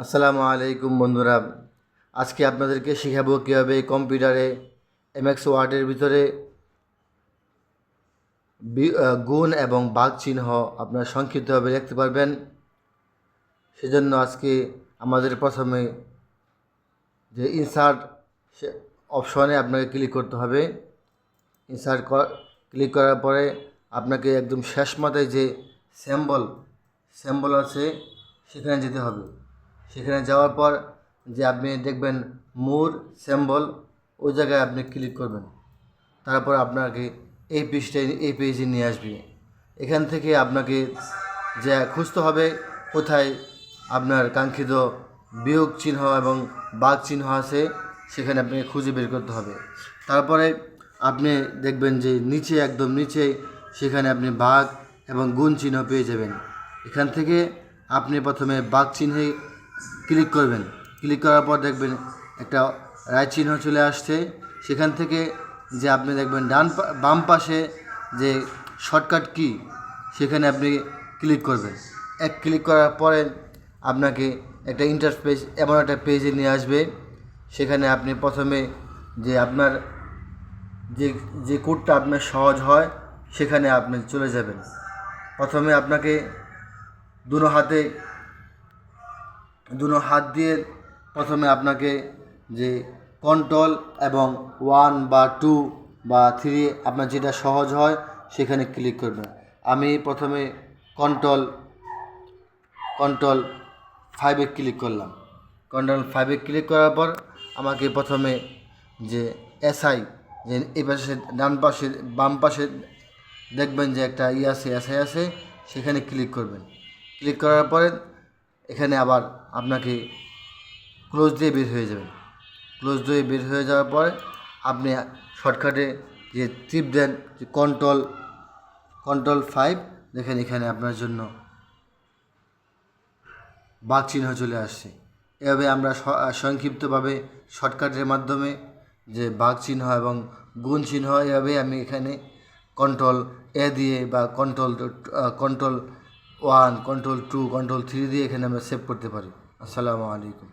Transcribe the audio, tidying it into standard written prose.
আসসালামু আলাইকুম বন্ধুরা, আজকে আপনাদেরকে শেখাবো কীভাবে কম্পিউটারে এমএক্স ওয়ার্ডের ভিতরে গুণ এবং ভাগ চিহ্ন আপনারা সংক্ষিপ্তভাবে লিখতে পারবেন। সেজন্য আজকে আমাদের প্রথমে যে ইনসার্ট অপশনে আপনাকে ক্লিক করতে হবে। ইনসার্ট ক্লিক করার পরে আপনাকে একদম শেষ মাথায় যে সিম্বল আছে সেখানে যেতে হবে। সেখানে যাওয়ার পর যে আপনি দেখবেন মোর সিম্বল, ওই জায়গায় আপনি ক্লিক করবেন। তারপর আপনাকে এই পেজে নিয়ে আসবে। এখান থেকে আপনাকে যে খুঁজতে হবে কোথায় আপনার কাঙ্ক্ষিত বিয়োগ চিহ্ন এবং ভাগ চিহ্ন আছে, সেখানে আপনাকে খুঁজে বের করতে হবে। তারপরে আপনি দেখবেন যে একদম নিচে সেখানে আপনি ভাগ এবং গুণ চিহ্ন পেয়ে যাবেন। এখান থেকে আপনি প্রথমে ভাগ চিহ্নে ক্লিক করবেন। ক্লিক করার পর দেখবেন একটা রাইট চিহ্ন চলে আসছে। সেখান থেকে যে আপনি দেখবেন বাম পাশে যে শর্টকাট কি, সেখানে আপনি ক্লিক করবেন। ক্লিক করার পরে আপনাকে একটা ইন্টারফেস এমন একটা পেজে নিয়ে আসবে। সেখানে আপনি প্রথমে যে আপনার যে কোডটা আপনার সহজ হয় সেখানে আপনি চলে যাবেন। প্রথমে আপনাকে দুনো হাত দিয়ে প্রথমে আপনাকে যে কন্ট্রোল এবং 1 বা 2 বা 3 আপনার যেটা সহজ হয় সেখানে ক্লিক করবেন। আমি প্রথমে কন্ট্রোল 5-এ ক্লিক করলাম। কন্ট্রোল 5-এ ক্লিক করার পর আমাকে প্রথমে যে এসআই, যে এই পাশে বাম পাশে দেখবেন যে একটা এসআই আছে, সেখানে ক্লিক করবেন। ক্লিক করার পরে এখানে আবার আপনাকে ক্লোজ দিয়ে বের হয়ে যাবেন। ক্লোজ দিয়ে বের হয়ে যাওয়ার পরে আপনি শর্টকাটে যে টিপ দেন যে কন্ট্রোল 5, দেখেন এখানে আপনার জন্য ভাগ চিহ্ন চলে আসছে। এভাবে আমরা সংক্ষিপ্তভাবে শর্টকাটের মাধ্যমে যে ভাগ চিহ্ন এবং গুণ চিহ্ন, এভাবে আমি এখানে কন্ট্রোল এ দিয়ে বা কন্ট্রোল 1, কন্ট্রোল 2, কন্ট্রোল 3 দিয়ে এখানে আমরা সেভ করতে পারি। আসসালামু আলাইকুম।